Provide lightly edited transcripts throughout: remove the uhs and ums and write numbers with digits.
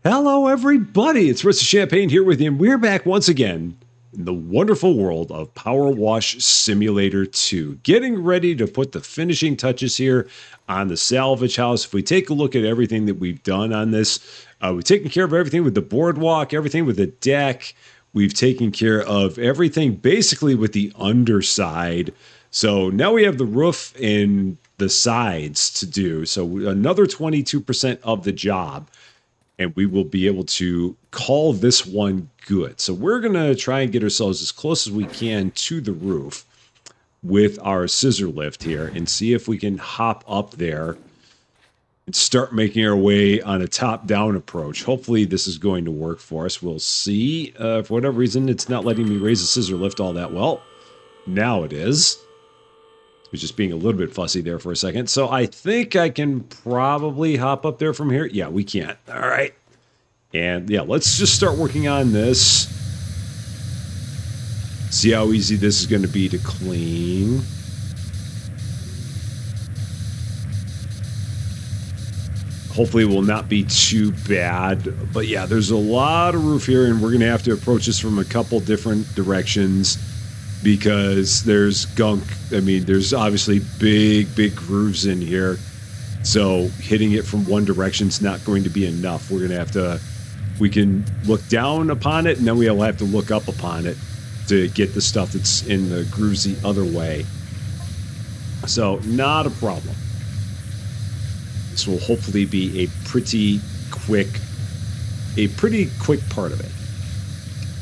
Hello, everybody. It's Mr. Champaign here with you, and we're back once again in the wonderful world of PowerWash Simulator 2. Getting ready to put the finishing touches here on the salvage house. If we take a look at everything that we've done on this, we've taken care of everything with the boardwalk, everything with the deck. We've taken care of everything basically with the underside. So now we have the roof and the sides to do. So another 22% of the job. And we will be able to call this one good. So we're going to try and get ourselves as close as we can to the roof with our scissor lift here and see if we can hop up there and start making our way on a top-down approach. Hopefully this is going to work for us. We'll see. For whatever reason, it's not letting me raise the scissor lift all that well. Now it is. Was just being a little bit fussy there for a second. So I think I can probably hop up there from here. Yeah, we can. All right. And yeah, let's just start working on this. See how easy this is going to be to clean. Hopefully it will not be too bad. But yeah, there's a lot of roof here, and we're going to have to approach this from a couple different directions, because there's gunk. I mean, there's obviously big grooves in here. So hitting it from one direction is not going to be enough. We're going to have to, we can look down upon it, and then we'll have to look up upon it to get the stuff that's in the grooves the other way. So not a problem. This will hopefully be a pretty quick part of it.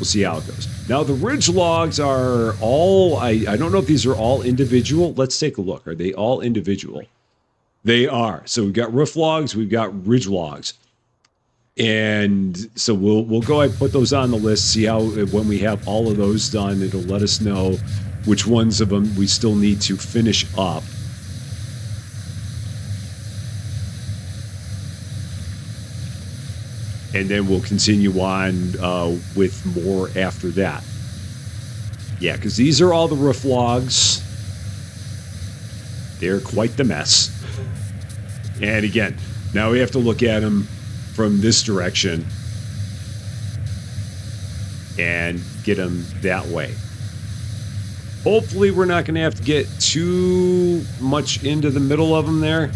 We'll see how it goes. Now, the ridge logs are all, I don't know if these are all individual. Let's take a look. Are they all individual? They are. So we've got roof logs, we've got ridge logs. And so we'll go ahead and put those on the list, see how, when we have all of those done, it'll let us know which ones of them we still need to finish up. And then we'll continue on with more after that. Yeah, because these are all the roof logs. They're quite the mess. And again, now we have to look at them from this direction and get them that way. Hopefully we're not going to have to get too much into the middle of them there.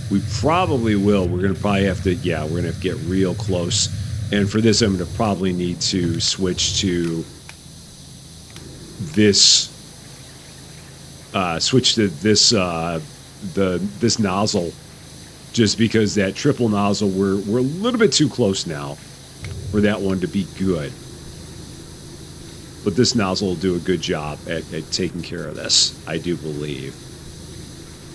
We probably will. We're going to probably have to, yeah, we're going to have to get real close. And for this, I'm going to probably need to switch to this, this nozzle, just because that triple nozzle, we're a little bit too close now for that one to be good. But this nozzle will do a good job at taking care of this, I do believe.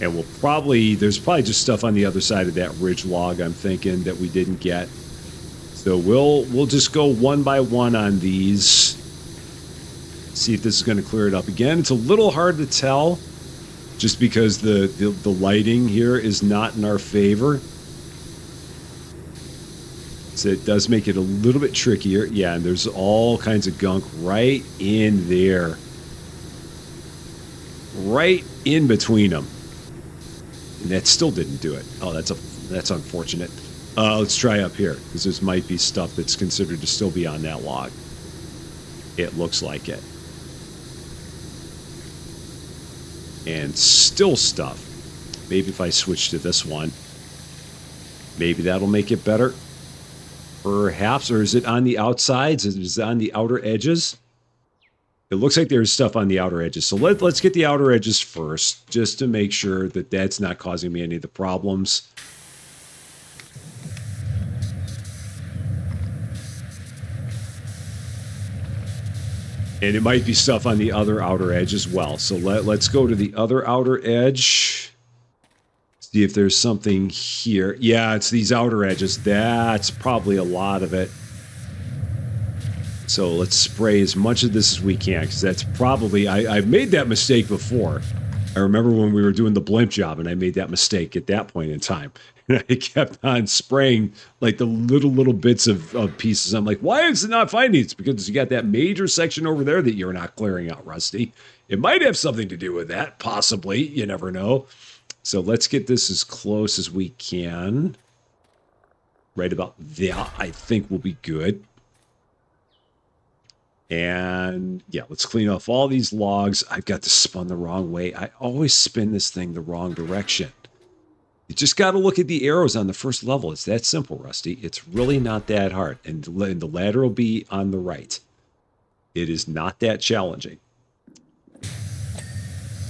And we'll probably, there's probably just stuff on the other side of that ridge log, I'm thinking, that we didn't get. So we'll just go one by one on these. See if this is going to clear it up. Again, it's a little hard to tell, just because the lighting here is not in our favor. So it does make it a little bit trickier. Yeah, and there's all kinds of gunk right in there. Right in between them. And that still didn't do it. Oh, that's unfortunate. Let's try up here, because this might be stuff that's considered to still be on that log. It looks like it. And still stuff. Maybe if I switch to this one, maybe that'll make it better. Perhaps, or is it on the outsides? Is it on the outer edges? It looks like there's stuff on the outer edges. So let's get the outer edges first, just to make sure that that's not causing me any of the problems. And it might be stuff on the other outer edge as well. So let's go to the other outer edge. See if there's something here. Yeah, it's these outer edges. That's probably a lot of it. So let's spray as much of this as we can, because that's probably, I've made that mistake before. I remember when we were doing the blimp job, and I made that mistake at that point in time. And I kept on spraying like the little bits of pieces. I'm like, why is it not finding? It's because you got that major section over there that you're not clearing out, Rusty. It might have something to do with that, possibly. You never know. So let's get this as close as we can. Right about there, I think will be good. And yeah, let's clean off all these logs. I've got this spun the wrong way. I always spin this thing the wrong direction. You just got to look at the arrows on the first level. It's that simple, Rusty. It's really not that hard. And the ladder will be on the right. It is not that challenging.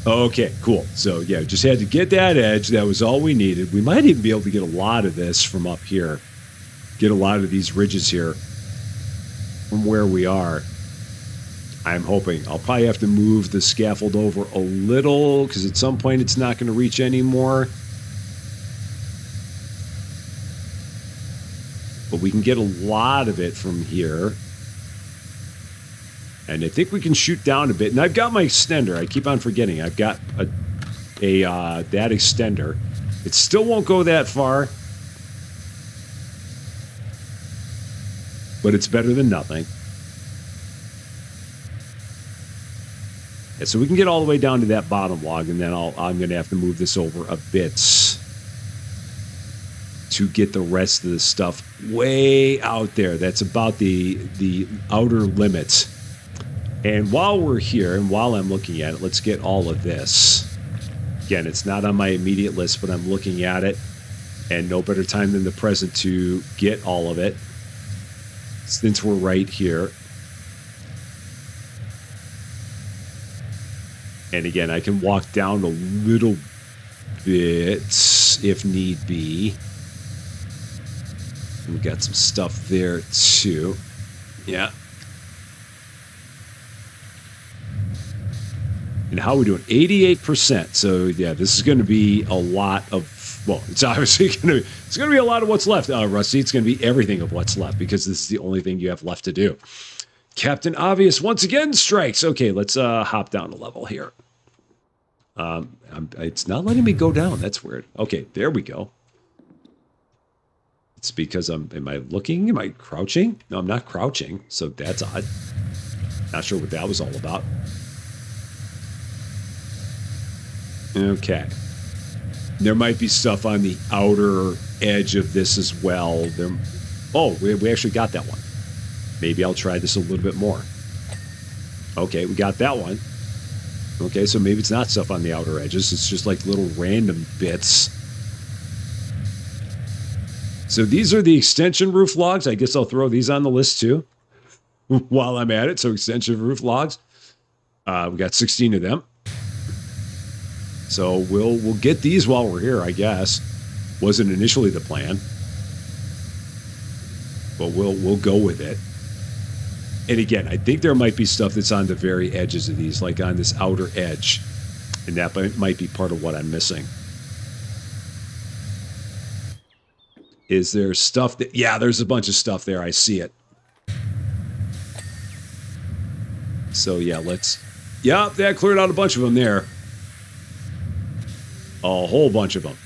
Okay, cool. So yeah, just had to get that edge. That was all we needed. We might even be able to get a lot of this from up here. Get a lot of these ridges here from where we are. I'm hoping. I'll probably have to move the scaffold over a little because at some point it's not going to reach anymore. But we can get a lot of it from here. And I think we can shoot down a bit. And I've got my extender. I keep on forgetting. I've got that extender. It still won't go that far. But it's better than nothing. And so we can get all the way down to that bottom log, and then I'm going to have to move this over a bit to get the rest of the stuff way out there. That's about the outer limits. And while we're here, and while I'm looking at it, let's get all of this. Again, it's not on my immediate list, but I'm looking at it, and no better time than the present to get all of it, since we're right here. And again, I can walk down a little bit if need be. We got some stuff there too. Yeah. And how are we doing? 88%. So yeah, this is going to be a lot of, well, it's obviously going to be a lot of what's left, Rusty. It's going to be everything of what's left because this is the only thing you have left to do. Captain Obvious once again strikes. Okay, let's hop down a level here. It's not letting me go down. That's weird. Okay, there we go. It's because am I looking? Am I crouching? No, I'm not crouching. So that's odd. Not sure what that was all about. Okay. There might be stuff on the outer edge of this as well. Oh, we actually got that one. Maybe I'll try this a little bit more. Okay, we got that one. Okay, so maybe it's not stuff on the outer edges. It's just like little random bits. So these are the extension roof logs. I guess I'll throw these on the list too while I'm at it. So extension roof logs. We got 16 of them. So we'll get these while we're here, I guess. Wasn't initially the plan. But we'll go with it. And again, I think there might be stuff that's on the very edges of these, like on this outer edge. And that might be part of what I'm missing. Is there stuff that... Yeah, there's a bunch of stuff there. I see it. So yeah, let's... Yeah, that cleared out a bunch of them there. A whole bunch of them.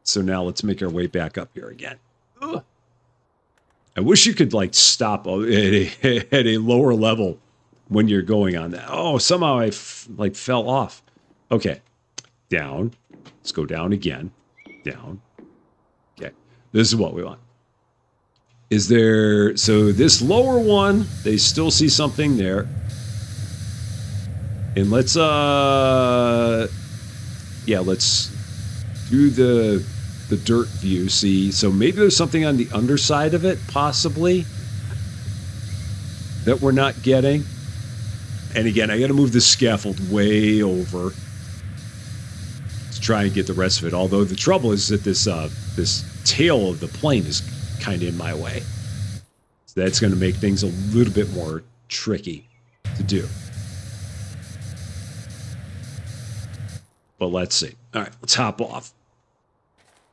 So now let's make our way back up here again. Ugh. I wish you could like stop at a lower level when you're going on that. Oh, somehow I like fell off. Okay, down. Let's go down again. Down. Okay, this is what we want. Is there... So this lower one, they still see something there. And let's yeah, let's do the dirt view. See, so maybe there's something on the underside of it, possibly, that we're not getting. And again, I got to move the scaffold way over to try and get the rest of it. Although the trouble is that this tail of the plane is kind of in my way, so that's going to make things a little bit more tricky to do. But let's see. All right, let's hop off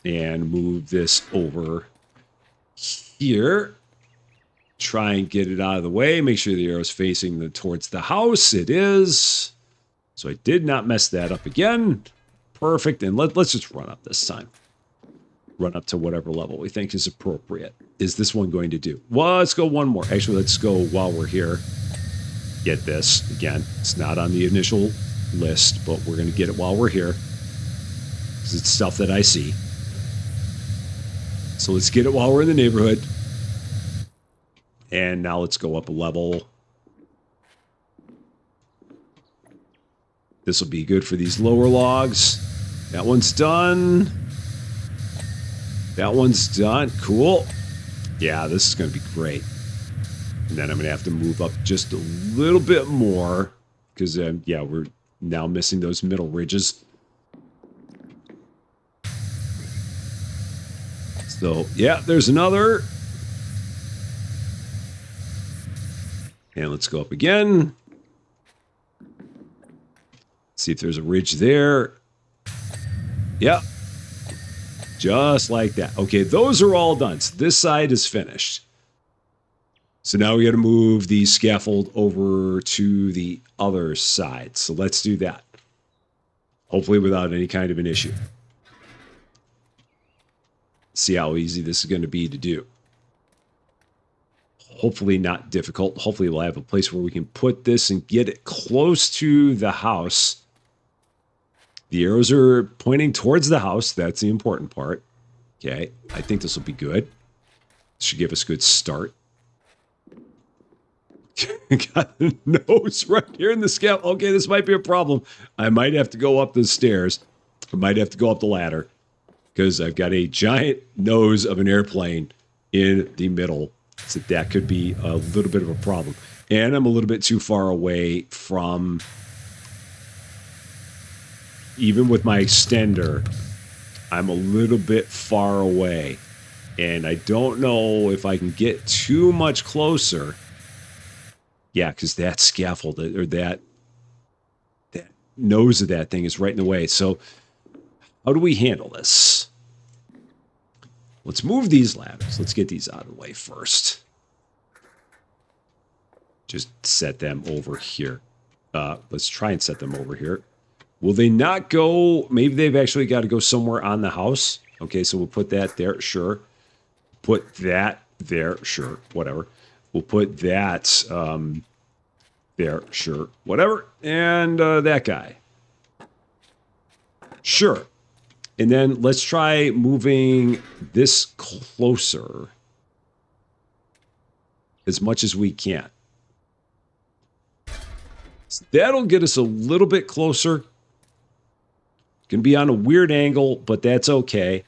and move this over here. Try and get it out of the way. Make sure the arrow's facing towards the house. It is. So I did not mess that up again. Perfect. And let's just run up this time. Run up to whatever level we think is appropriate. Is this one going to do? Well, let's go one more. Actually, let's go while we're here. Get this. Again, it's not on the initial list, but we're going to get it while we're here. Because it's stuff that I see. So let's get it while we're in the neighborhood. And now let's go up a level. This will be good for these lower logs. That one's done. That one's done. Cool. Yeah, this is going to be great. And then I'm going to have to move up just a little bit more. Because, yeah, we're now missing those middle ridges. So, yeah, there's another. And let's go up again. See if there's a ridge there. Yep. Just like that. Okay, those are all done. So this side is finished. So now we got to move the scaffold over to the other side. So let's do that. Hopefully without any kind of an issue. See how easy this is going to be to do. Hopefully not difficult. Hopefully we'll have a place where we can put this and get it close to the house. The arrows are pointing towards the house. That's the important part. Okay, I think this will be good. This should give us a good start. Got the nose right here in the scaffold. Okay, this might be a problem. I might have to go up the stairs. I might have to go up the ladder. Because I've got a giant nose of an airplane in the middle. So that could be a little bit of a problem. And I'm a little bit too far away from... Even with my extender, I'm a little bit far away. And I don't know if I can get too much closer. Yeah, because that scaffold, or that nose of that thing is right in the way. So how do we handle this? Let's move these ladders. Let's get these out of the way first. Just set them over here. Let's try and set them over here. Will they not go? Maybe they've actually got to go somewhere on the house. Okay, so we'll put that there. Sure. Put that there. Sure. Whatever. We'll put that there. Sure. Whatever. And that guy. Sure. And then let's try moving this closer as much as we can. So that'll get us a little bit closer. Going to be on a weird angle, but that's okay.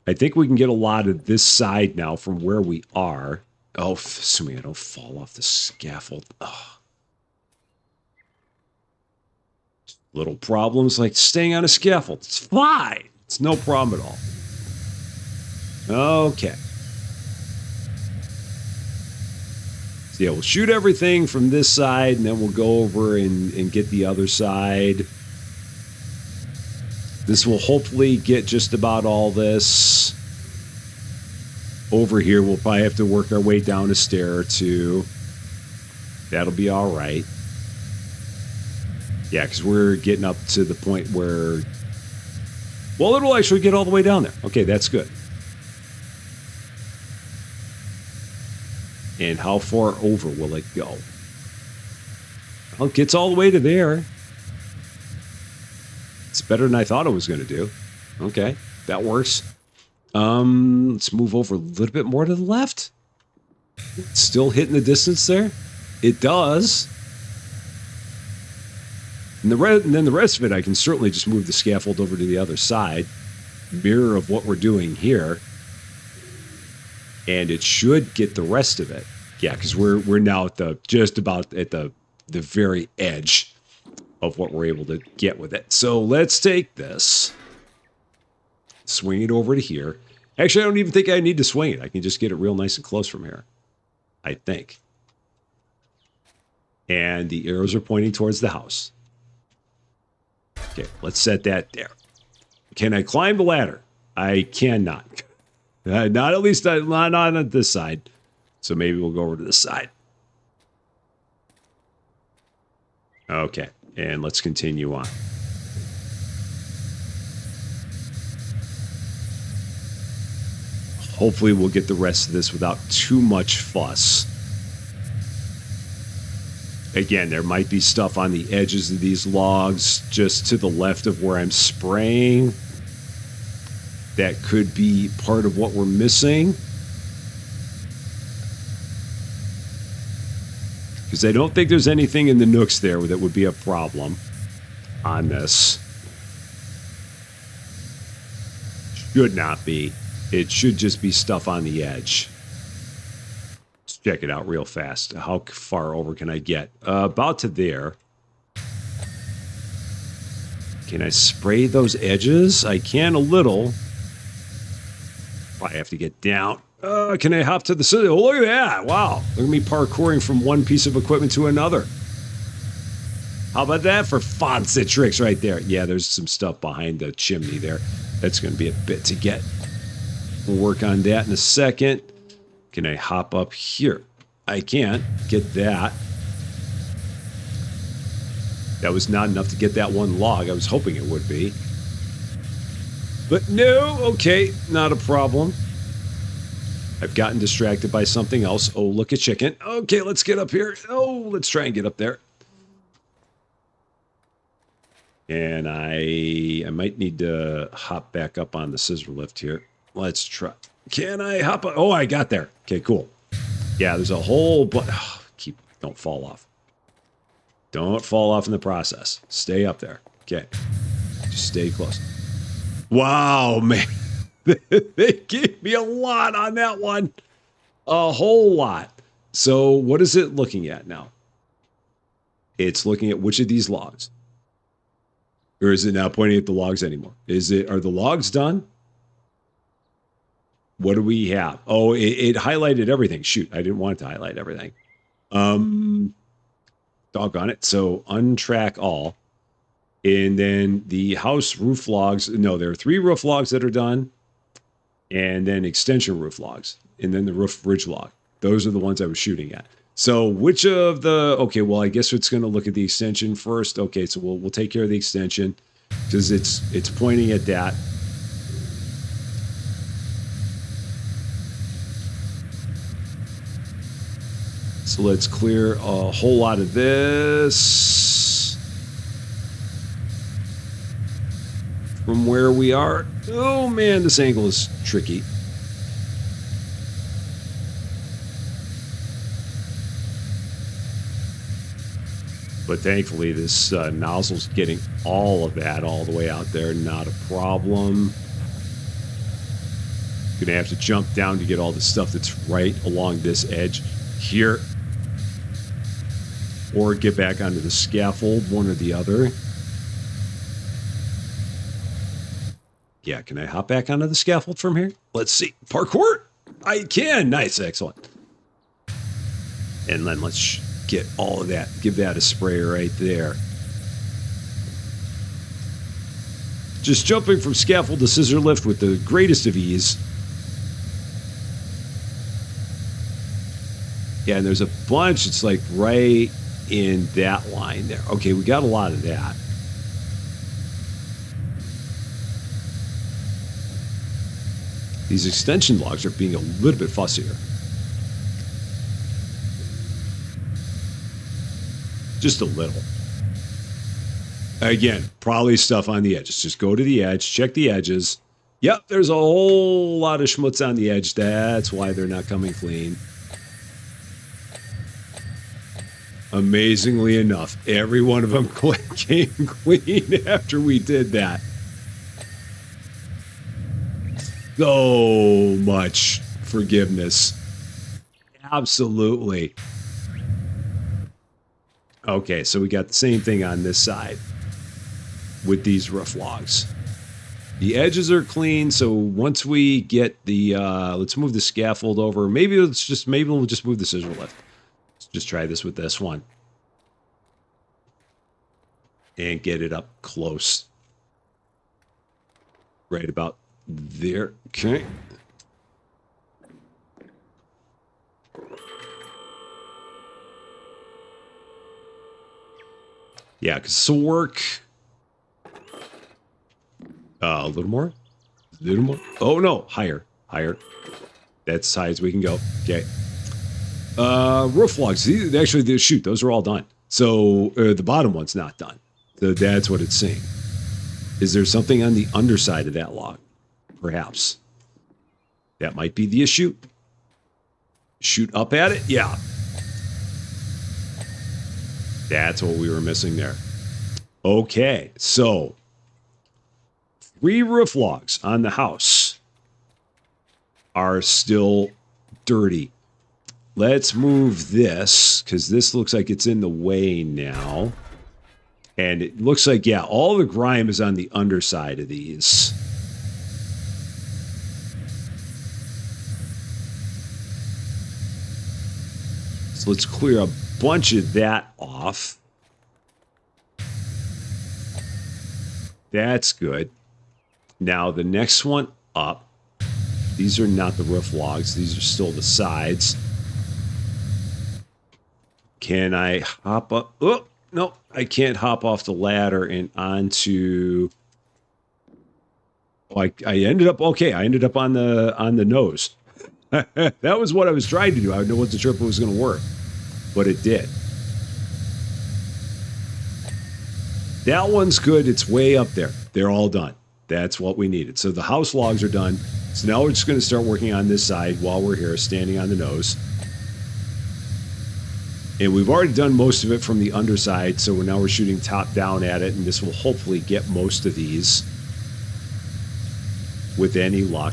I think we can get a lot of this side now from where we are. Oh, assuming I don't fall off the scaffold. Ugh. Little problems like staying on a scaffold. It's fine. It's no problem at all. Okay. So yeah, we'll shoot everything from this side, and then we'll go over and get the other side. This will hopefully get just about all this. Over here, we'll probably have to work our way down a stair or two. That'll be all right. Yeah, because we're getting up to the point where... Well, it'll actually get all the way down there. Okay, that's good. And how far over will it go? Well, it gets all the way to there. It's better than I thought it was going to do. Okay, that works. Let's move over a little bit more to the left. Still hitting the distance there? It does. And then the rest of it, I can certainly just move the scaffold over to the other side. Mirror of what we're doing here. And it should get the rest of it. Yeah, because we're now at just about at the very edge of what we're able to get with it. So let's take this, swing it over to here. Actually, I don't even think I need to swing it. I can just get it real nice and close from here, I think. And the arrows are pointing towards the house. Okay, let's set that there. Can I climb the ladder? I cannot. Not at least not on this side. So maybe we'll go over to this side. Okay, and let's continue on. Hopefully we'll get the rest of this without too much fuss. Again, there might be stuff on the edges of these logs just to the left of where I'm spraying. that could be part of what we're missing. Because I don't think there's anything in the nooks there that would be a problem on this. Should not be. It should just be stuff on the edge. Let's check it out real fast. How far over can I get? About to there. Can I spray those edges? I can a little. I have to get down. Can I hop to the city? Oh, look at that. Wow. Look at me parkouring from one piece of equipment to another. How about that for fancy tricks right there? Yeah, there's some stuff behind the chimney there. That's going to be a bit to get. We'll work on that in a second. Can I hop up here? I can't get that. That was not enough to get that one log. I was hoping it would be. But no, okay, not a problem. I've gotten distracted by something else. Oh, look at chicken. Okay, let's get up here. Oh, let's try and get up there. And I might need to hop back up on the scissor lift here. Let's try. Can I hop up? Oh, I got there. Okay, cool. Yeah, there's a whole bunch. Oh, don't fall off. Don't fall off in the process. Stay up there. Okay. Just stay close. Wow, man. They gave me a lot on that one. A whole lot. So what is it looking at now? It's looking at which of these logs? Or is it now pointing at the logs anymore? Are the logs done? What do we have? Oh, it highlighted everything. Shoot, I didn't want it to highlight everything. Doggone it. So untrack all. And then the house roof logs. No, there are 3 roof logs that are done. And then extension roof logs. And then the roof ridge log. Those are the ones I was shooting at. So which of the... Okay, well, I guess it's going to look at the extension first. Okay, so we'll take care of the extension. Because it's pointing at that. So let's clear a whole lot of this from where we are. Oh man, this angle is tricky. But thankfully this nozzle's getting all of that all the way out there. Not a problem. Gonna have to jump down to get all the stuff that's right along this edge here. Or get back onto the scaffold, one or the other. Yeah, can I hop back onto the scaffold from here? Let's see. Parkour? I can. Nice, excellent. And then let's get all of that. Give that a spray right there. Just jumping from scaffold to scissor lift with the greatest of ease. Yeah, and there's a bunch. It's like right in that line there. Okay, we got a lot of that. These extension logs are being a little bit fussier. Just a little. Again, probably stuff on the edges. Just go to the edge, check the edges. Yep, there's a whole lot of schmutz on the edge. That's why they're not coming clean. Amazingly enough, every one of them came clean after we did that. So much forgiveness. Absolutely. Okay, so we got the same thing on this side with these roof logs. The edges are clean, so once we get the let's move the scaffold over. Maybe we'll just move the scissor lift. Let's just try this with this one. And get it up close. Right about there. Okay. Yeah, because this will work. A little more. A little more. Oh, no. Higher. Higher. That's as high as we can go. Okay. Roof logs. Actually, shoot, those are all done. So the bottom one's not done. So that's what it's saying. Is there something on the underside of that log? perhaps. That might be the issue. Shoot up at it? Yeah. That's what we were missing there. Okay, so 3 roof logs on the house are still dirty. Let's move this, because this looks like it's in the way now. And it looks like, yeah, all the grime is on the underside of these. So let's clear a bunch of that off. That's good. Now the next one up. These are not the roof logs. These are still the sides. Can I hop up? Oh, no, I can't hop off the ladder and onto... Oh, I ended up... Okay, I ended up on the nose. That was what I was trying to do. I wasn't sure if it was going to work, but it did. That one's good. It's way up there. They're all done. That's what we needed. So the house logs are done. So now we're just going to start working on this side while we're here, standing on the nose. And we've already done most of it from the underside, so now we're shooting top down at it, and this will hopefully get most of these with any luck.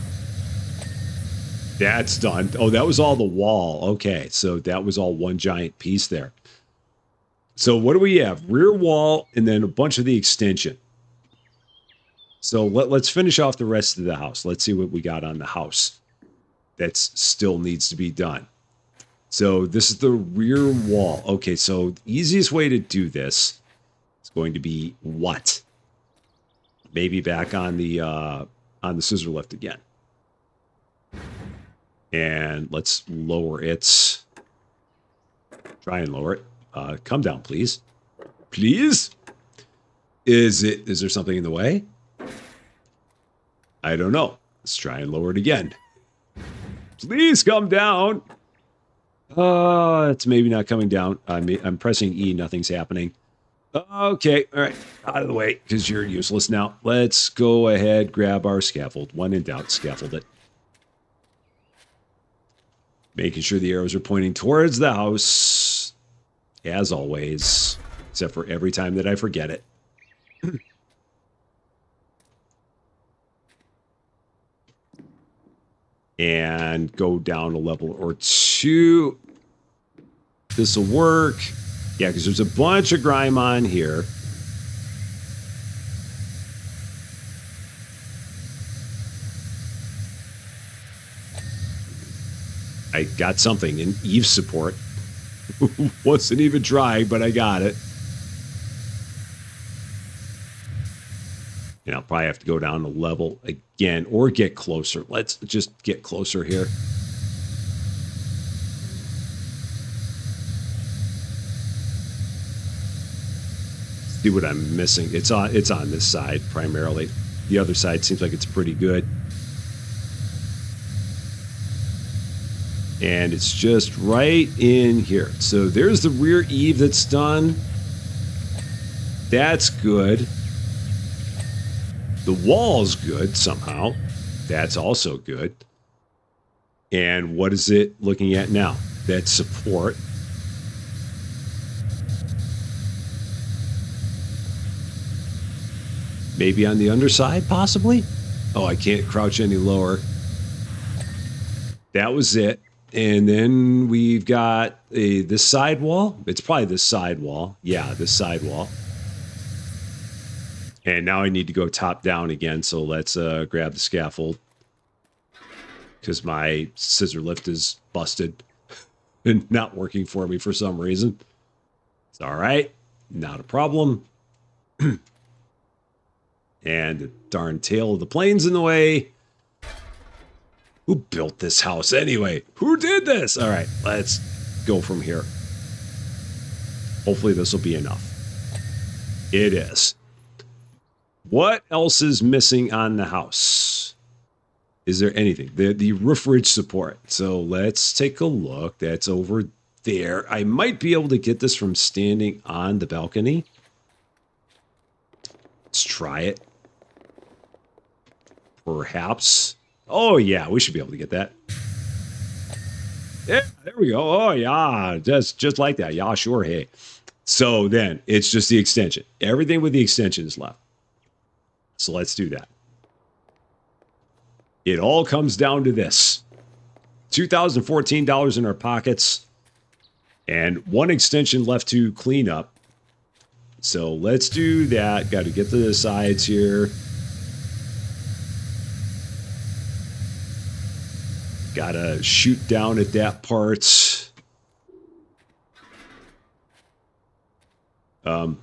That's done. Oh, that was all the wall. Okay, so that was all one giant piece there. So what do we have? Rear wall and then a bunch of the extension. So let's finish off the rest of the house. Let's see what we got on the house that still needs to be done. So this is the rear wall. Okay, so the easiest way to do this is going to be what? Maybe back on the scissor lift again. And let's lower it. Try and lower it. Come down, please. Please? Is there something in the way? I don't know. Let's try and lower it again. Please come down. It's maybe not coming down. I'm pressing E. Nothing's happening. Okay. All right. Out of the way, because you're useless now. Let's go ahead, grab our scaffold. When in doubt, scaffold it. Making sure the arrows are pointing towards the house, as always, except for every time that I forget it. And go down a level or two. This will work. Yeah, because there's a bunch of grime on here. I got something in eave support. Wasn't even trying, but I got it. And I'll probably have to go down a level again or get closer. Let's just get closer here. See what I'm missing. It's on this side primarily. The other side seems like it's pretty good. And it's just right in here. So there's the rear eave that's done. That's good. The wall's good somehow. That's also good. And what is it looking at now? That's support. Maybe on the underside, possibly? Oh, I can't crouch any lower. That was it. And then we've got this side wall. It's probably this side wall. Yeah, this side wall. And now I need to go top down again. So let's grab the scaffold. Because my scissor lift is busted and not working for me for some reason. It's all right. Not a problem. And the darn tail of the plane's in the way. Who built this house anyway? Who did this? All right, let's go from here. Hopefully this will be enough. It is. What else is missing on the house? Is there anything? The roof ridge support. So let's take a look. That's over there. I might be able to get this from standing on the balcony. Let's try it. Perhaps. Oh, yeah, we should be able to get that. Yeah, there we go. Oh, yeah, just like that. Yeah, sure. Hey. So then it's just the extension. Everything with the extension is left. So let's do that. It all comes down to this. $2,014 in our pockets and one extension left to clean up. So let's do that. Got to get to the sides here. Got to shoot down at that part. And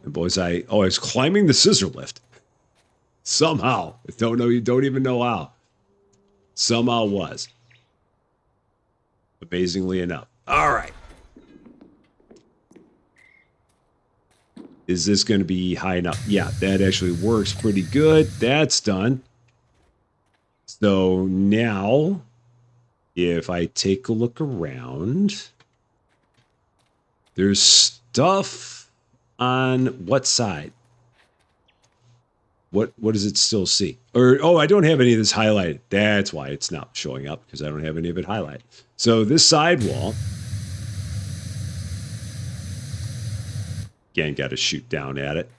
boys, I was climbing the scissor lift. Somehow. Don't even know how. Somehow was. Amazingly enough. All right. Is this going to be high enough? Yeah, that actually works pretty good. That's done. So now, if I take a look around, there's stuff on what side? What does it still see? Or, oh, I don't have any of this highlighted. That's why it's not showing up, because I don't have any of it highlighted. So this side wall, again, got to shoot down at it.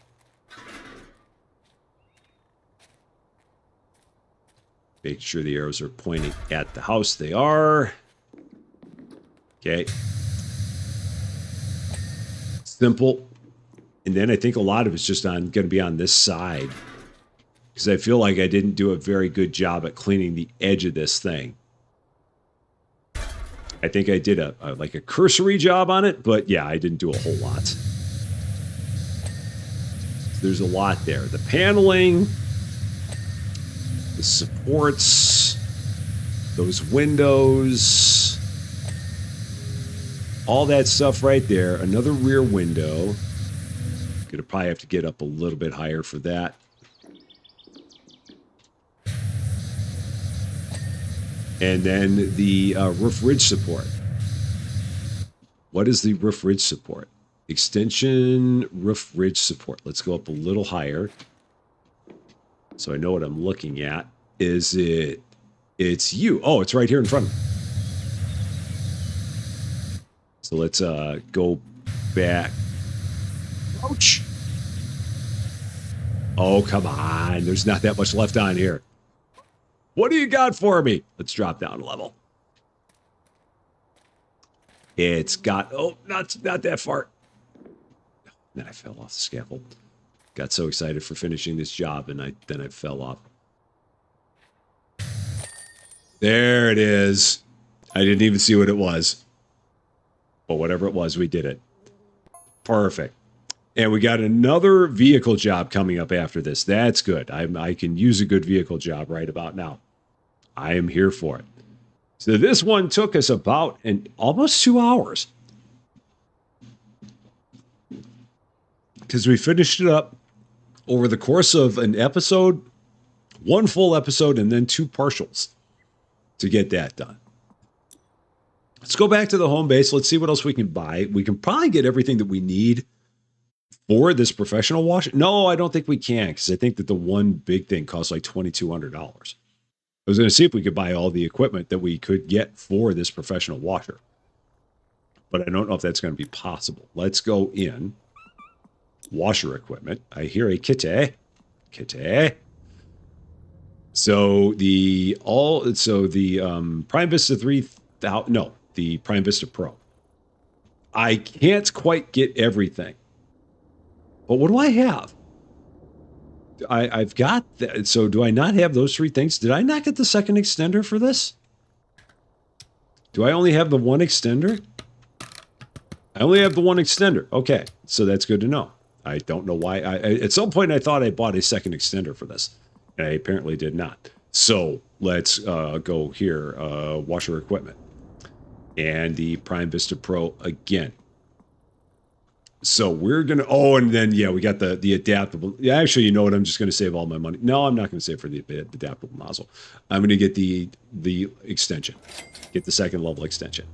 Make sure the arrows are pointing at the house. They are. Okay. Simple. And then I think a lot of it's just going to be on this side, because I feel like I didn't do a very good job at cleaning the edge of this thing. I think I did a cursory job on it, but yeah, I didn't do a whole lot. There's a lot there. The paneling, the supports, those windows, all that stuff right there. Another rear window. Gonna probably have to get up a little bit higher for that. And then the roof ridge support. What is the roof ridge support? Extension roof ridge support. Let's go up a little higher, so I know what I'm looking at. Is it? It's you. Oh, it's right here in front of me. So let's go back. Ouch. Oh, come on. There's not that much left on here. What do you got for me? Let's drop down a level. It's got, oh, not that far. Then I fell off the scaffold. Got so excited for finishing this job, and then I fell off. There it is. I didn't even see what it was. But whatever it was, we did it. Perfect. And we got another vehicle job coming up after this. That's good. I can use a good vehicle job right about now. I am here for it. So this one took us about almost 2 hours, because we finished it up over the course of an episode, one full episode, and then 2 partials to get that done. Let's go back to the home base. Let's see what else we can buy. We can probably get everything that we need for this professional washer. No, I don't think we can, because I think that the one big thing costs like $2,200. I was going to see if we could buy all the equipment that we could get for this professional washer, but I don't know if that's going to be possible. Let's go in. Washer equipment. I hear a kitty. So the Prime Vista 3000, no, the Prime Vista Pro. I can't quite get everything. But what do I have? I've got that. So do I not have those 3 things? Did I not get the second extender for this? Do I only have the one extender? I only have the one extender. Okay, so that's good to know. I don't know why. At some point, I thought I bought a second extender for this, and I apparently did not. So let's go here, washer equipment, and the Prime Vista Pro again. So we're going to, oh, and then, yeah, we got the adaptable. Yeah, actually, you know what? I'm just going to save all my money. No, I'm not going to save for the adaptable nozzle. I'm going to get the extension, get the second level extension,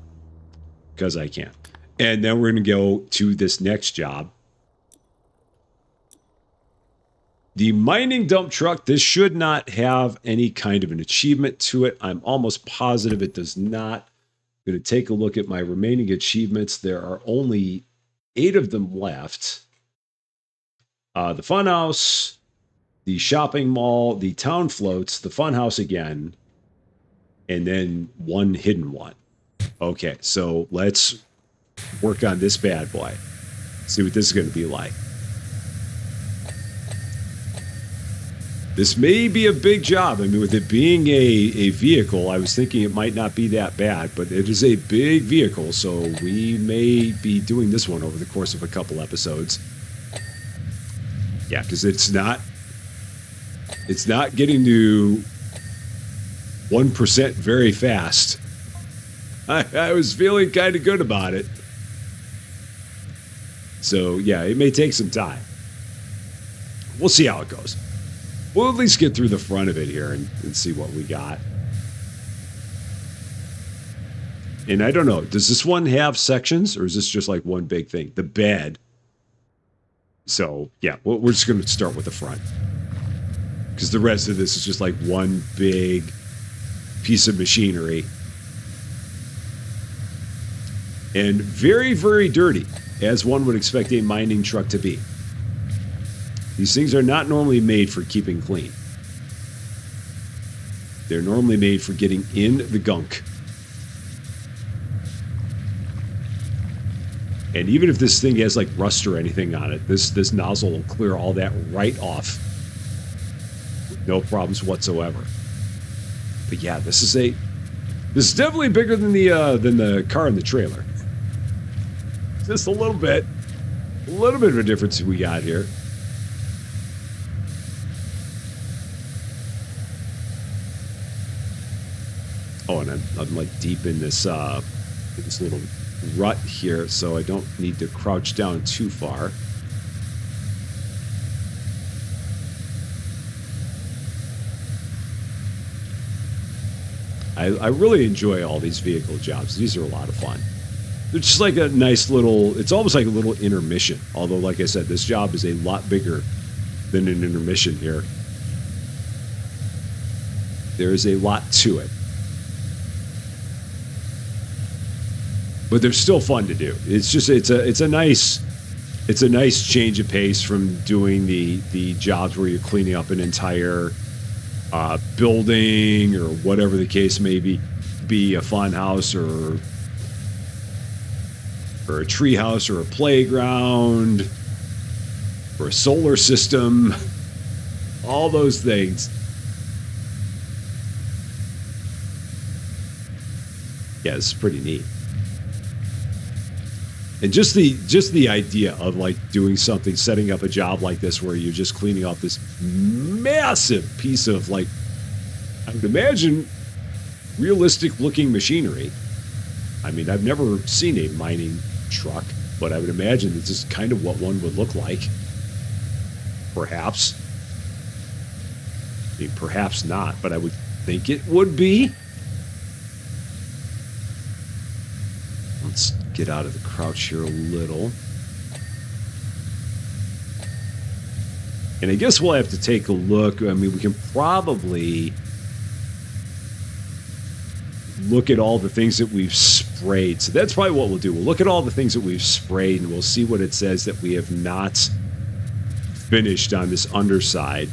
because I can. And then we're going to go to this next job. The mining dump truck, this should not have any kind of an achievement to it. I'm almost positive it does not. I'm going to take a look at my remaining achievements. There are only 8 of them left. The funhouse, the shopping mall, the town floats, the funhouse again, and then one hidden one. Okay, so let's work on this bad boy. See what this is going to be like. This may be a big job. I mean, with it being a vehicle, I was thinking it might not be that bad, but it is a big vehicle, so we may be doing this one over the course of a couple episodes. Yeah, because it's not getting to 1% very fast. I was feeling kind of good about it. So, yeah, it may take some time. We'll see how it goes. We'll at least get through the front of it here and see what we got. And I don't know, does this one have sections, or is this just like one big thing? The bed. So, yeah, we're just going to start with the front. Because the rest of this is just like one big piece of machinery. And very, very dirty, as one would expect a mining truck to be. These things are not normally made for keeping clean. They're normally made for getting in the gunk. And even if this thing has like rust or anything on it, this nozzle will clear all that right off. No problems whatsoever. But yeah, this is definitely bigger than the car in the trailer. Just a little bit of a difference we got here. Oh, and I'm like deep in this little rut here, so I don't need to crouch down too far. I really enjoy all these vehicle jobs. These are a lot of fun. They're just like a nice little, it's almost like a little intermission. Although, like I said, this job is a lot bigger than an intermission here. There is a lot to it. But they're still fun to do. It's just it's a nice change of pace from doing the jobs where you're cleaning up an entire building or whatever the case may be a fun house or a tree house or a playground or a solar system, all those things. Yeah, it's pretty neat. And just the idea of like doing something, setting up a job like this where you're just cleaning off this massive piece of, like, I would imagine, realistic looking machinery. I mean, I've never seen a mining truck, but I would imagine this is kind of what one would look like. Perhaps. I mean, perhaps not, but I would think it would be. Let's get out of the crouch here a little. And I guess we'll have to take a look. I mean, we can probably look at all the things that we've sprayed. So that's probably what we'll do. We'll look at all the things that we've sprayed, and we'll see what it says that we have not finished on this underside,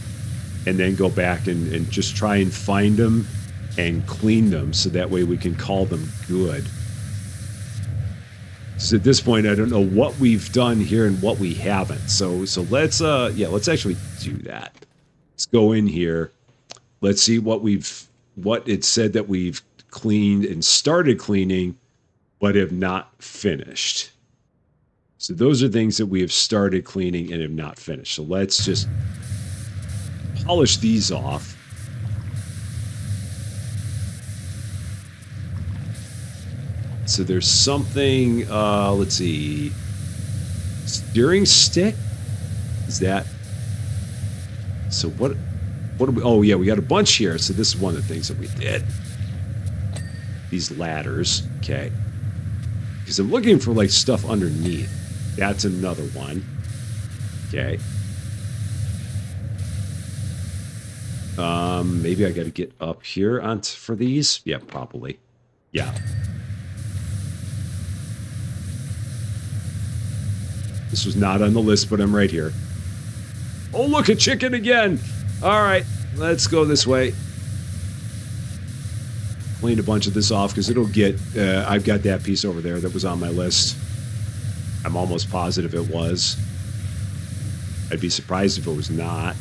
and then go back and just try and find them and clean them so that way we can call them good. So at this point, I don't know what we've done here and what we haven't. So let's let's actually do that. Let's go in here. Let's see what it said that we've cleaned and started cleaning, but have not finished. So those are things that we have started cleaning and have not finished. So let's just polish these off. So there's something, let's see, steering stick? Is that, so what do we, oh yeah, we got a bunch here. So this is one of the things that we did. These ladders, okay. Because I'm looking for like stuff underneath. That's another one, okay. Maybe I got to get up here for these. Yeah, probably. Yeah. This was not on the list, but I'm right here. Oh, look, a chicken again. All right, let's go this way. Clean a bunch of this off because it'll get... I've got that piece over there that was on my list. I'm almost positive it was. I'd be surprised if it was not.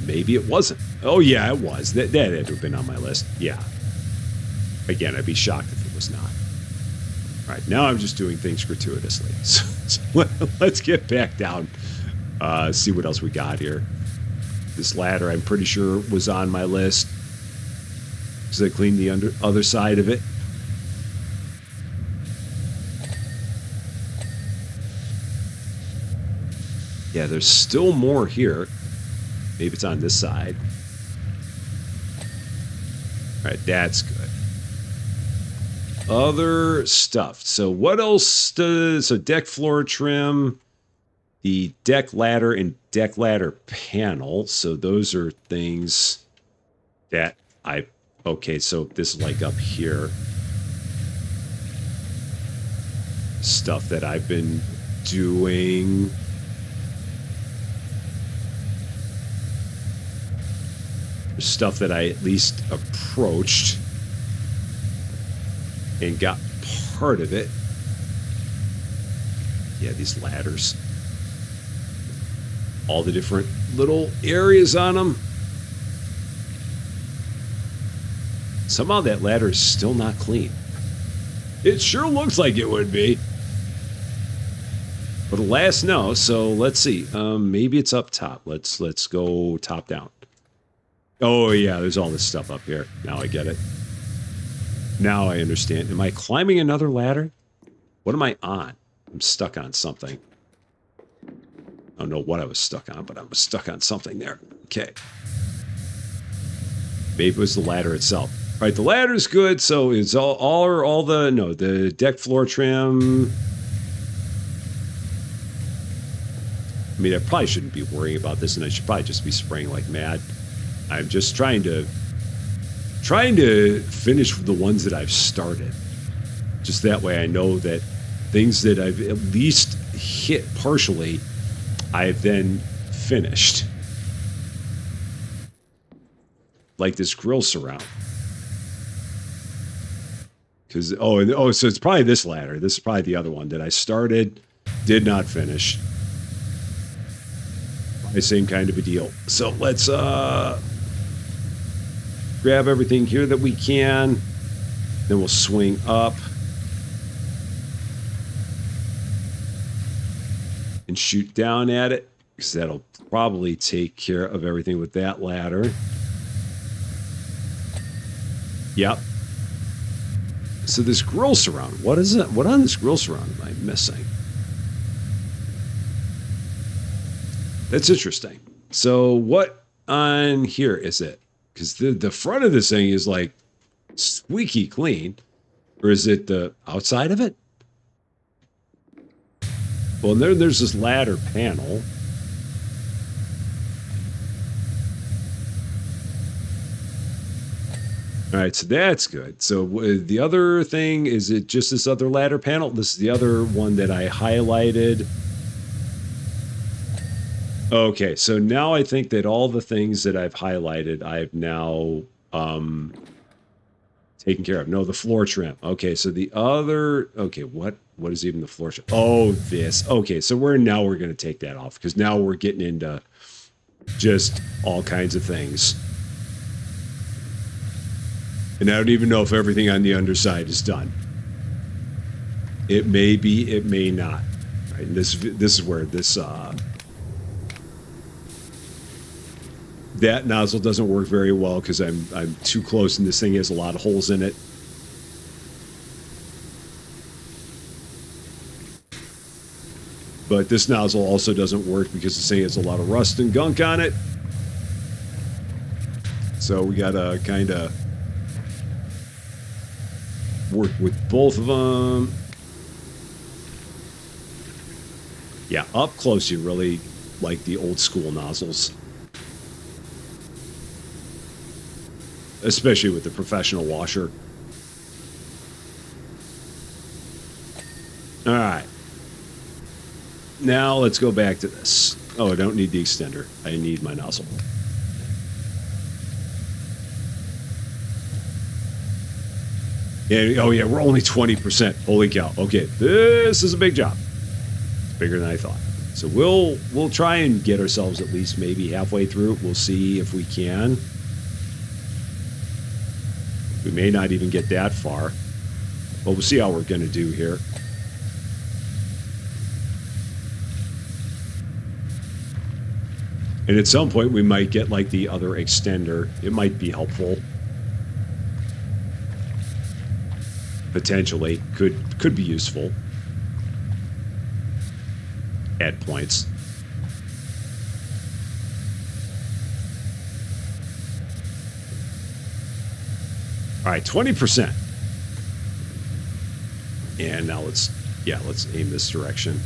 Maybe it wasn't. Oh, yeah, it was. That had to have been on my list. Yeah. Again, I'd be shocked if it was not. All right, now I'm just doing things gratuitously. So let's get back down. See what else we got here. This ladder, I'm pretty sure, was on my list. Because I cleaned the other side of it. Yeah, there's still more here. Maybe it's on this side. All right, that's good. Other stuff. So what else does... So deck floor trim, the deck ladder and deck ladder panel. So those are things that I... Okay, so this is like up here. Stuff that I've been doing... Stuff that I at least approached and got part of it. Yeah, these ladders. All the different little areas on them. Somehow that ladder is still not clean. It sure looks like it would be. But alas, no. So let's see. Maybe it's up top. Let's go top down. Oh, yeah, there's all this stuff up here. Now I get it. Now I understand. Am I climbing another ladder? What am I on? I'm stuck on something. I don't know what I was stuck on, but I was stuck on something there. Okay. Maybe it was the ladder itself. All right, the ladder's good, so it's all the deck floor trim. I mean, I probably shouldn't be worrying about this, and I should probably just be spraying like mad. I'm just trying to finish the ones that I've started. Just that way I know that things that I've at least hit partially, I've then finished. Like this grill surround. Because, so it's probably this ladder. This is probably the other one that I started, did not finish. The same kind of a deal. So let's grab everything here that we can. Then we'll swing up and shoot down at it, because that'll probably take care of everything with that ladder. Yep. So this grill surround, what is it? What on this grill surround am I missing? That's interesting. So what on here is it? Because the front of this thing is like squeaky clean. Or is it the outside of it? Well, there's this ladder panel. All right, so that's good. So the other thing, is it just this other ladder panel? This is the other one that I highlighted. Okay, so now I think that all the things that I've highlighted, I've now taken care of. No, the floor trim. Okay, so the other... Okay, what is even the floor trim? Oh, this. Okay, so we're going to take that off, because now we're getting into just all kinds of things. And I don't even know if everything on the underside is done. It may be, it may not. Right, and this is where this... that nozzle doesn't work very well because I'm too close and this thing has a lot of holes in it. But this nozzle also doesn't work because this thing has a lot of rust and gunk on it. So we gotta kind of work with both of them. Yeah, up close you really like the old school nozzles. Especially with the professional washer. All right. Now let's go back to this. Oh, I don't need the extender. I need my nozzle. Yeah, oh yeah, we're only 20%. Holy cow. Okay, this is a big job. It's bigger than I thought. So we'll try and get ourselves at least maybe halfway through. We'll see if we can. We may not even get that far. But we'll see how we're going to do here. And at some point we might get like the other extender. It might be helpful. Potentially. Could be useful. At points. All right, 20%. And now let's aim this direction.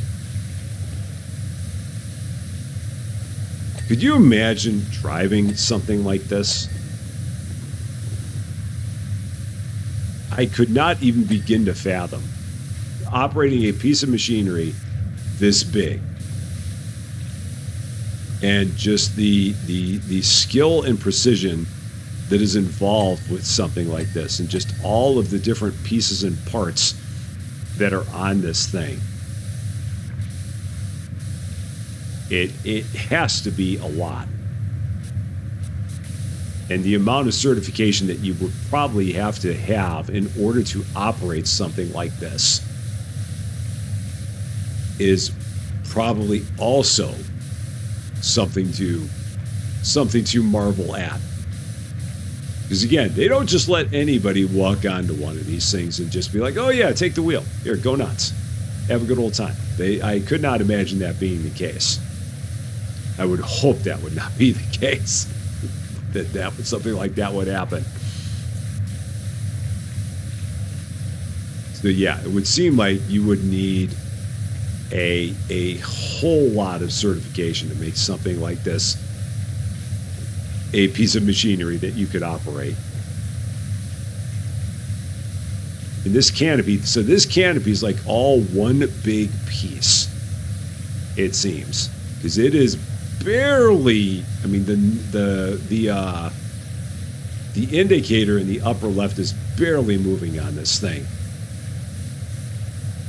Could you imagine driving something like this? I could not even begin to fathom operating a piece of machinery this big. And just the skill and precision that is involved with something like this, and just all of the different pieces and parts that are on this thing. It has to be a lot. And the amount of certification that you would probably have to have in order to operate something like this is probably also something to marvel at. Because again, they don't just let anybody walk onto one of these things and just be like, oh yeah, take the wheel. Here, go nuts. Have a good old time. I could not imagine that being the case. I would hope that would not be the case. that something like that would happen. So yeah, it would seem like you would need a whole lot of certification to make something like this a piece of machinery that you could operate. And this canopy, so this canopy is like all one big piece, it seems, because it is barely, I mean, the indicator in the upper left is barely moving on this thing.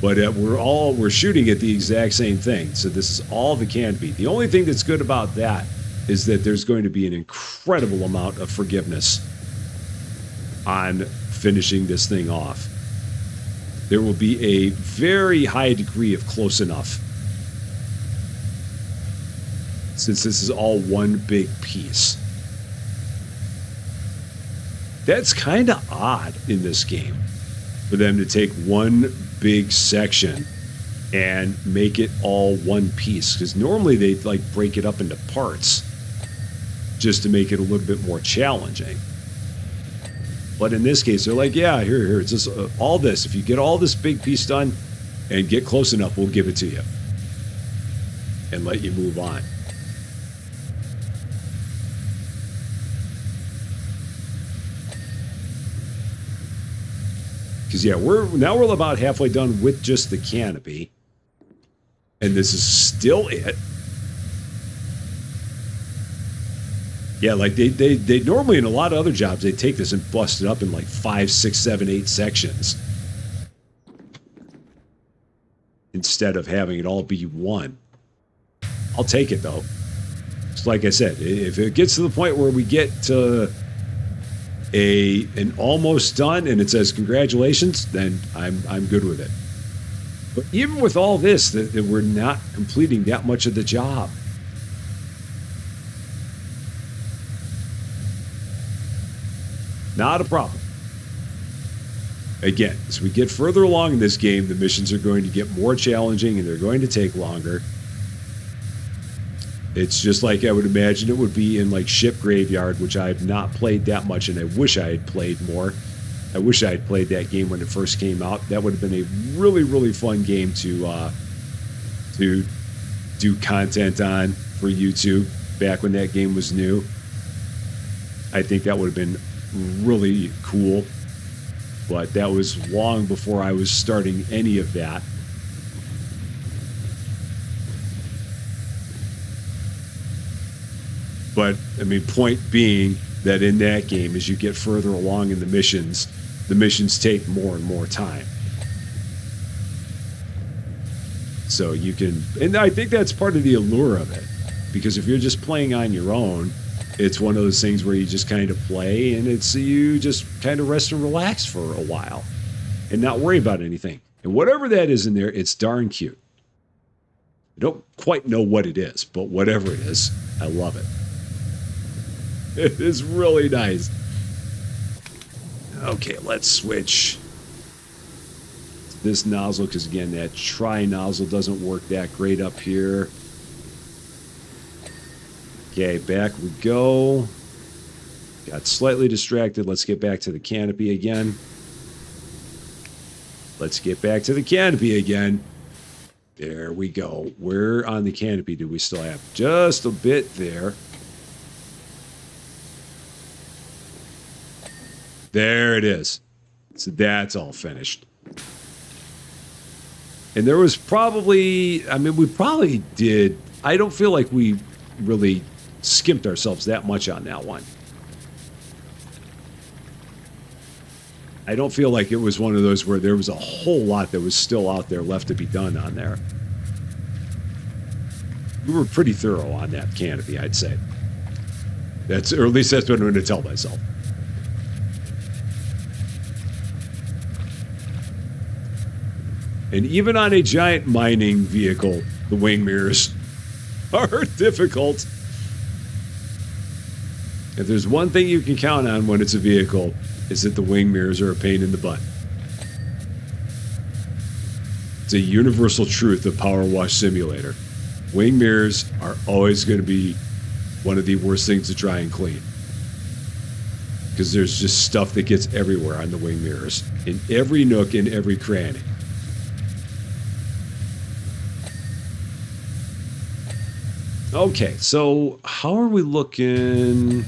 But we're shooting at the exact same thing. So this is all the canopy. The only thing that's good about that is that there's going to be an incredible amount of forgiveness on finishing this thing off. There will be a very high degree of close enough, since this is all one big piece. That's kind of odd in this game, for them to take one big section and make it all one piece, because normally they like break it up into parts just to make it a little bit more challenging. But in this case, they're like, yeah, here, it's just all this. If you get all this big piece done and get close enough, we'll give it to you and let you move on. Because yeah, we're about halfway done with just the canopy, and this is still it. Yeah, like they normally, in a lot of other jobs, they take this and bust it up in like 5, 6, 7, 8 sections instead of having it all be one. I'll take it though. Just like I said, if it gets to the point where we get to an almost done and it says congratulations, then I'm good with it. But even with all this, that we're not completing that much of the job. Not a problem. Again, as we get further along in this game, the missions are going to get more challenging and they're going to take longer. It's just like I would imagine it would be in like Ship Graveyard, which I have not played that much, and I wish I had played more. I wish I had played that game when it first came out. That would have been a really, really fun game to do content on for YouTube back when that game was new. I think that would have been really cool. But that was long before I was starting any of that. But, I mean, point being that in that game, as you get further along in the missions take more and more time. So you can, and I think that's part of the allure of it. Because if you're just playing on your own, it's one of those things where you just kind of play and it's you just kind of rest and relax for a while and not worry about anything. And whatever that is in there, it's darn cute. I don't quite know what it is, but whatever it is, I love it. It is really nice. Okay, let's switch to this nozzle because, again, that tri-nozzle doesn't work that great up here. Okay, back we go. Got slightly distracted. Let's get back to the canopy again. Let's get back to the canopy again. There we go. Where on the canopy do we still have? Just a bit there. There it is. So that's all finished. And there was probably, I mean, we probably did, I don't feel like we really skimped ourselves that much on that one. I don't feel like it was one of those where there was a whole lot that was still out there left to be done on there. We were pretty thorough on that canopy, I'd say. That's, or at least that's what I'm going to tell myself. And even on a giant mining vehicle, the wing mirrors are difficult. If there's one thing you can count on when it's a vehicle, is that the wing mirrors are a pain in the butt. It's a universal truth of PowerWash Simulator. Wing mirrors are always going to be one of the worst things to try and clean. Because there's just stuff that gets everywhere on the wing mirrors. In every nook, in every cranny. Okay, so how are we looking?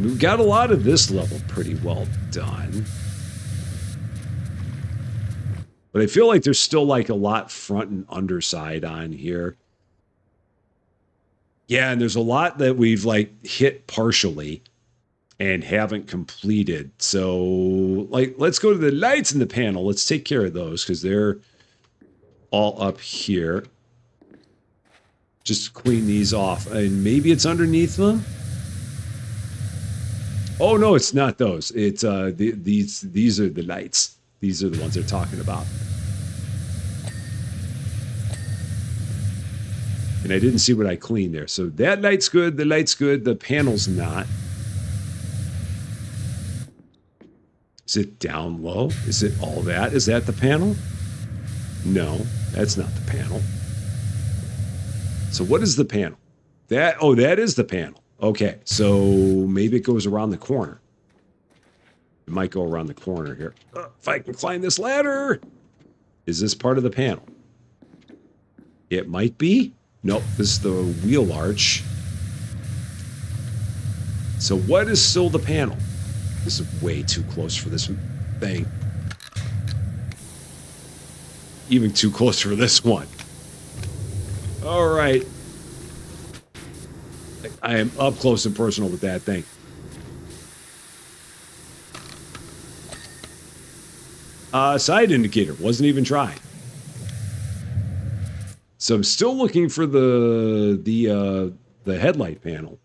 We've got a lot of this level pretty well done. But I feel like there's still like a lot front and underside on here. Yeah, and there's a lot that we've like hit partially and haven't completed. So like, let's go to the lights in the panel. Let's take care of those because they're all up here. Just clean these off. And maybe it's underneath them? Oh, no, it's not those. It's these are the lights. These are the ones they're talking about. And I didn't see what I cleaned there. So that light's good, the light's good, the panel's not. Is it down low? Is it all that? Is that the panel? No, that's not the panel. So what is the panel? That, oh, that is the panel. Okay, so maybe it goes around the corner. It might go around the corner here. If I can climb this ladder. Is this part of the panel? It might be. Nope, this is the wheel arch. So what is still the panel? This is way too close for this thing. Even too close for this one. All right. I am up close and personal with that thing. Side indicator. Wasn't even trying. So I'm still looking for the headlight panel.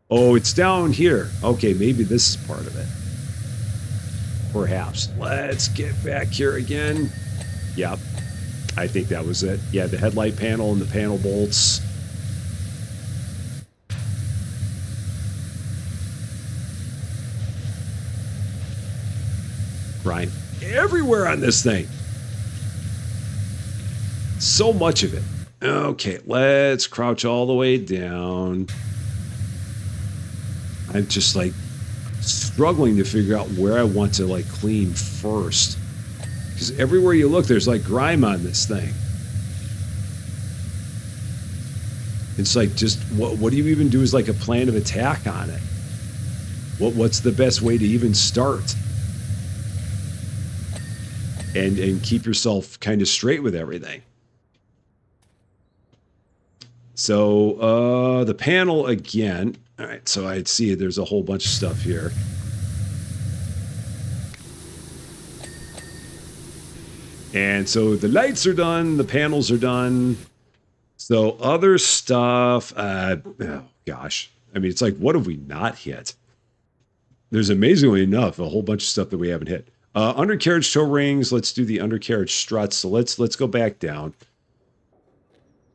Oh, it's down here. Okay, maybe this is part of it. Perhaps. Let's get back here again. Yep. I think that was it. Yeah, the headlight panel and the panel bolts. Right. Everywhere on this thing. So much of it. Okay, let's crouch all the way down. I'm just like struggling to figure out where I want to like clean first. Because everywhere you look, there's like grime on this thing. It's like, just what do you even do as like a plan of attack on it? What's the best way to even start? And keep yourself kind of straight with everything. So the panel again. All right, so I see there's a whole bunch of stuff here. And so the lights are done, the panels are done. So other stuff, oh gosh. I mean, it's like, what have we not hit? There's amazingly enough a whole bunch of stuff that we haven't hit. Undercarriage toe rings. Let's do the undercarriage struts. So let's go back down.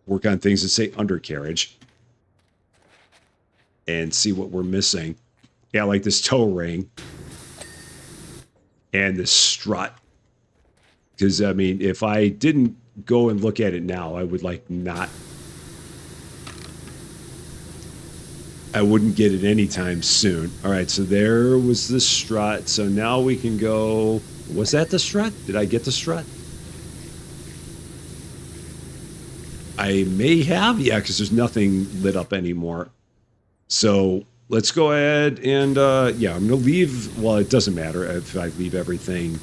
Work on things that say undercarriage. And see what we're missing. Yeah, like this toe ring. And this strut. Because, I mean, if I didn't go and look at it now, I would, like, not... I wouldn't get it anytime soon. All right, so there was the strut. So now we can go... Was that the strut? Did I get the strut? I may have. Yeah, because there's nothing lit up anymore. So let's go ahead and... yeah, I'm going to leave... Well, it doesn't matter if I leave everything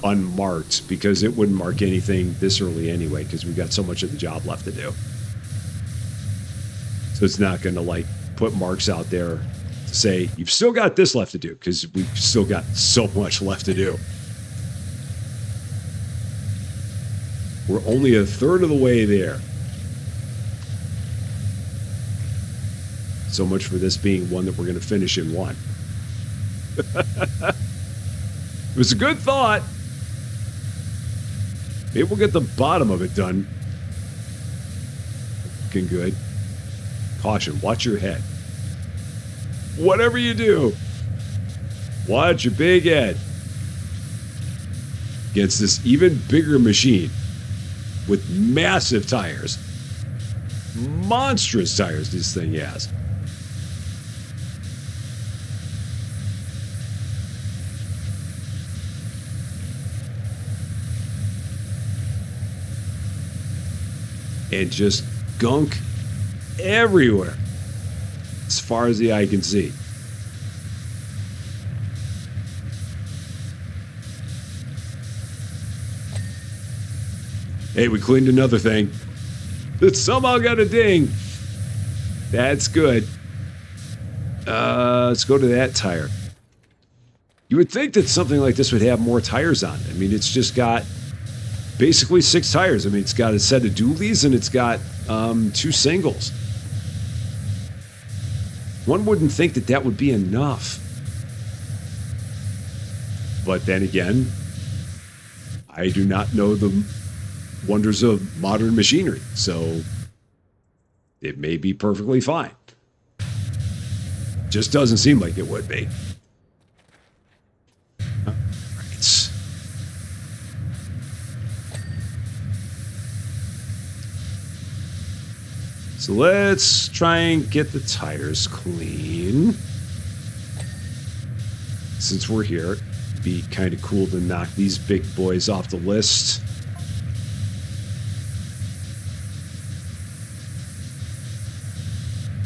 unmarked, because it wouldn't mark anything this early anyway, because we've got so much of the job left to do. So it's not going to, like, put marks out there to say, you've still got this left to do, because we've still got so much left to do. We're only a third of the way there. So much for this being one that we're going to finish in one. It was a good thought. Maybe we'll get the bottom of it done. Looking good. Caution, watch your head. Whatever you do, watch your big head. Against this even bigger machine with massive tires. Monstrous tires this thing has. And just gunk everywhere as far as the eye can see. Hey, we cleaned another thing. It somehow got a ding. That's good. Let's go to that tire. You would think that something like this would have more tires on it. I mean, it's just got basically 6 tires. I mean, it's got a set of dualies and it's got 2 singles. One wouldn't think that that would be enough. But then again, I do not know the wonders of modern machinery, so it may be perfectly fine. Just doesn't seem like it would be. All right. So let's try and get the tires clean. Since we're here, it'd be kind of cool to knock these big boys off the list.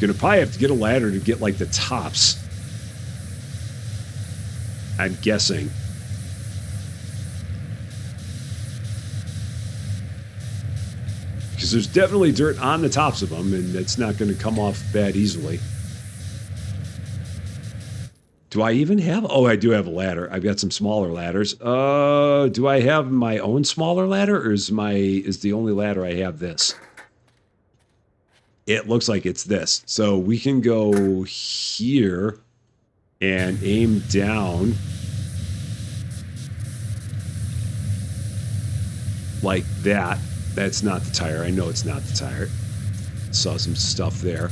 Gonna probably have to get a ladder to get like the tops. I'm guessing. Because there's definitely dirt on the tops of them, and it's not going to come off that easily. Do I even have... Oh, I do have a ladder. I've got some smaller ladders. Do I have my own smaller ladder, or is the only ladder I have this? It looks like it's this. So we can go here and aim down like that. That's not the tire. I know it's not the tire. Saw some stuff there.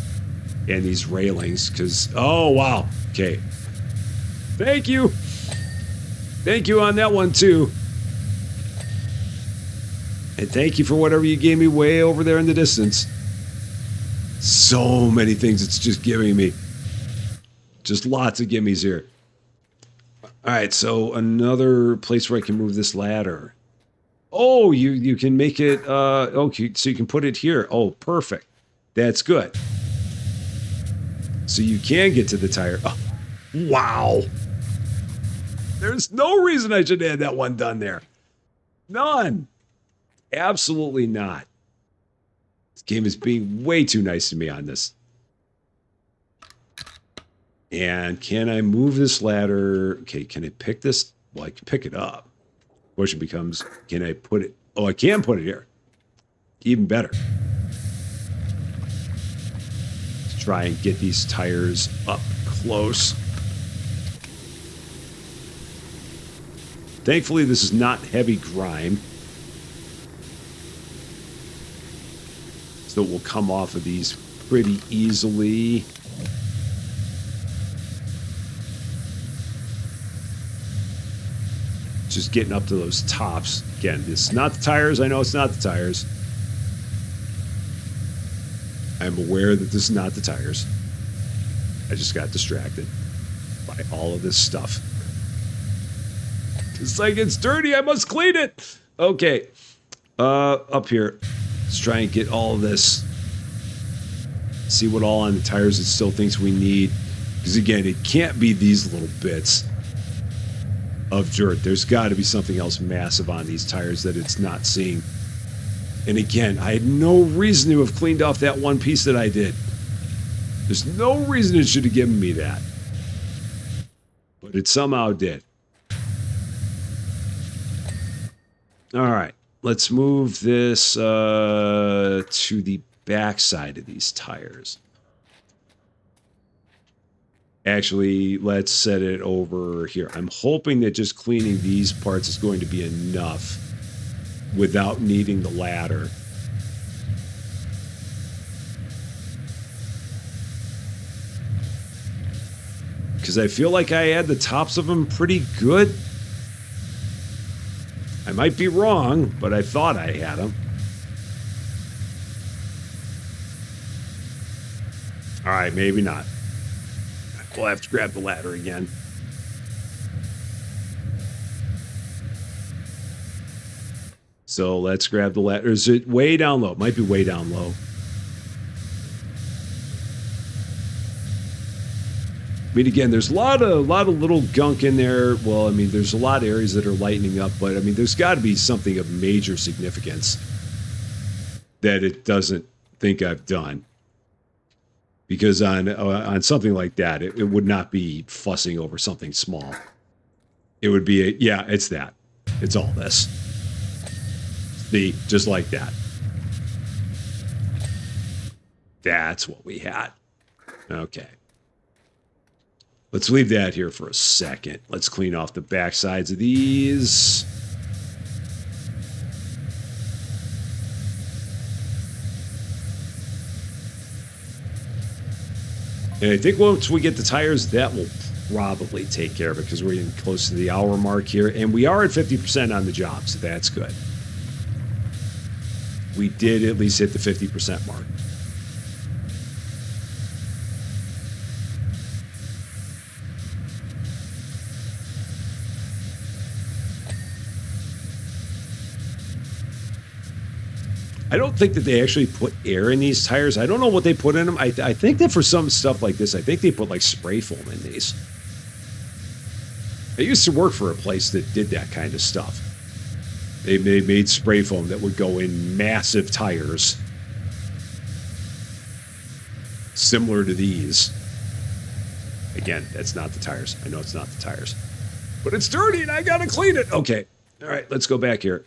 And these railings, because... Oh, wow. Okay. Thank you. Thank you on that one, too. And thank you for whatever you gave me way over there in the distance. So many things it's just giving me. Just lots of gimmies here. All right, so another place where I can move this ladder. Oh, you can make it... okay, so you can put it here. Oh, perfect. That's good. So you can get to the tire. Oh, wow. There's no reason I should have that one done there. None. Absolutely not. This game is being way too nice to me on this. And can I move this ladder? Okay, can I pick this? Well, I can pick it up. The question becomes, can I put it? Oh, I can put it here. Even better. Let's try and get these tires up close. Thankfully, this is not heavy grime. So it will come off of these pretty easily. Just getting up to those tops. Again, it's not the tires. I know it's not the tires. I'm aware that this is not the tires. I just got distracted by all of this stuff. It's like it's dirty. I must clean it. Okay. Up here. Let's try and get all of this. See what all on the tires it still thinks we need. Because again, it can't be these little bits of dirt. There's got to be something else massive on these tires that it's not seeing. And again, I had no reason to have cleaned off that one piece that I did. There's no reason it should have given me that. But it somehow did. All right. Let's move this to the back side of these tires. Actually, let's set it over here. I'm hoping that just cleaning these parts is going to be enough without needing the ladder. Because I feel like I had the tops of them pretty good. I might be wrong, but I thought I had them. All right, maybe not. We'll have to grab the ladder again. So let's grab the ladder. Is it way down low? It might be way down low. I mean, again, there's a lot of little gunk in there. Well, I mean, there's a lot of areas that are lightening up, but I mean, there's got to be something of major significance that it doesn't think I've done. Because on something like that, it would not be fussing over something small. It would be, yeah, it's that. It's all this. See, just like that. That's what we had. Okay. Let's leave that here for a second. Let's clean off the back sides of these. And I think once we get the tires, that will probably take care of it because we're getting close to the hour mark here. And we are at 50% on the job, so that's good. We did at least hit the 50% mark. I don't think that they actually put air in these tires. I don't know what they put in them. I think that for some stuff like this, I think they put like spray foam in these. I used to work for a place that did that kind of stuff. They made spray foam that would go in massive tires. Similar to these. Again, that's not the tires. I know it's not the tires. But it's dirty and I gotta clean it. Okay. All right, let's go back here.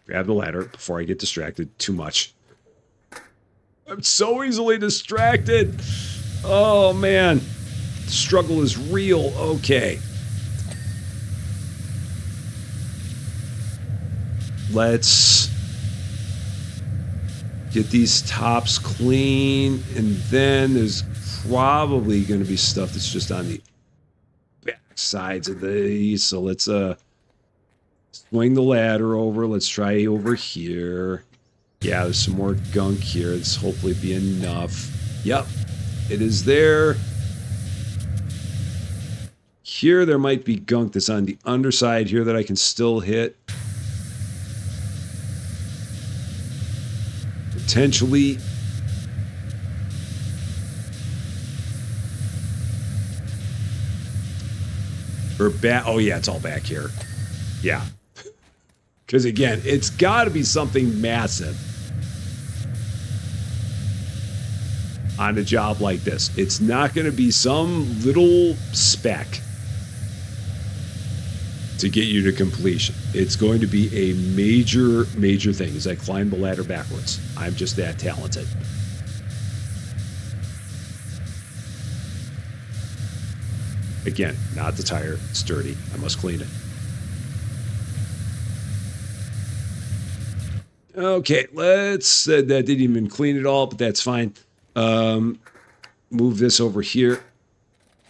Grab the ladder before I get distracted too much. I'm so easily distracted. Oh, man. The struggle is real. Okay. Let's get these tops clean. And then there's probably going to be stuff that's just on the back sides of these. So let's swing the ladder over. Let's try over here. Yeah, there's some more gunk here. This hopefully be enough. Yep, it is there. Here, there might be gunk that's on the underside here that I can still hit. Potentially. Or back. Oh, yeah, it's all back here. Yeah. Because, again, it's got to be something massive on a job like this. It's not going to be some little speck to get you to completion. It's going to be a major, major thing as I climb the ladder backwards. I'm just that talented. Again, not the tire. It's dirty. I must clean it. Okay, let's... that didn't even clean it all, but that's fine. Move this over here.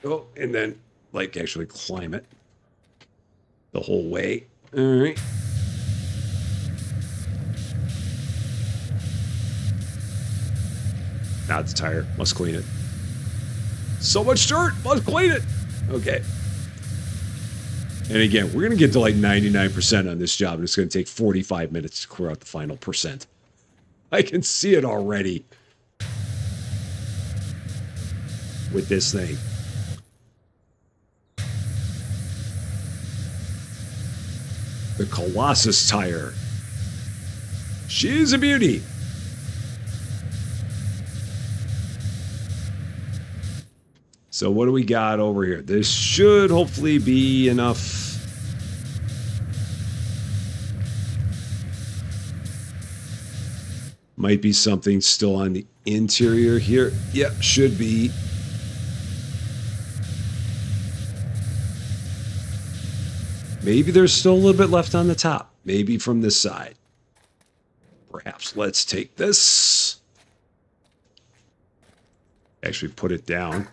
Oh, and then, like, actually climb it the whole way. All right. Not the tire. Must clean it. So much dirt. Must clean it. Okay. And again, we're going to get to like 99% on this job, and it's going to take 45 minutes to clear out the final percent. I can see it already with this thing. The Colossus tire. She's a beauty. So what do we got over here? This should hopefully be enough. Might be something still on the interior here. Yep, should be. Maybe there's still a little bit left on the top. Maybe from this side. Perhaps let's take this. Actually put it down.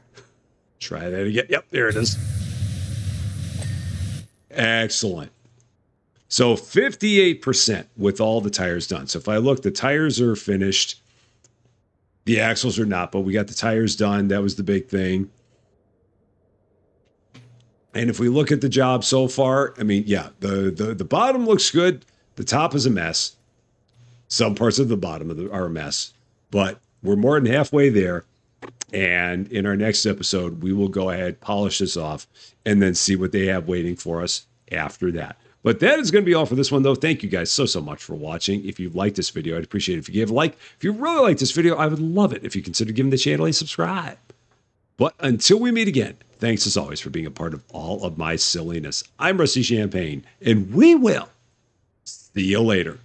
Try that again. Yep, there it is. Excellent. So 58% with all the tires done. So if I look, the tires are finished. The axles are not, but we got the tires done. That was the big thing. And if we look at the job so far, I mean, yeah, the bottom looks good. The top is a mess. Some parts of the bottom are a mess. But we're more than halfway there. And in our next episode, we will go ahead, polish this off, and then see what they have waiting for us after that. But that is going to be all for this one, though. Thank you guys so much for watching. If you liked this video, I'd appreciate it if you gave a like. If you really like this video, I would love it if you consider giving the channel a subscribe. But until we meet again, thanks as always for being a part of all of my silliness. I'm Rusty Champagne, and we will see you later.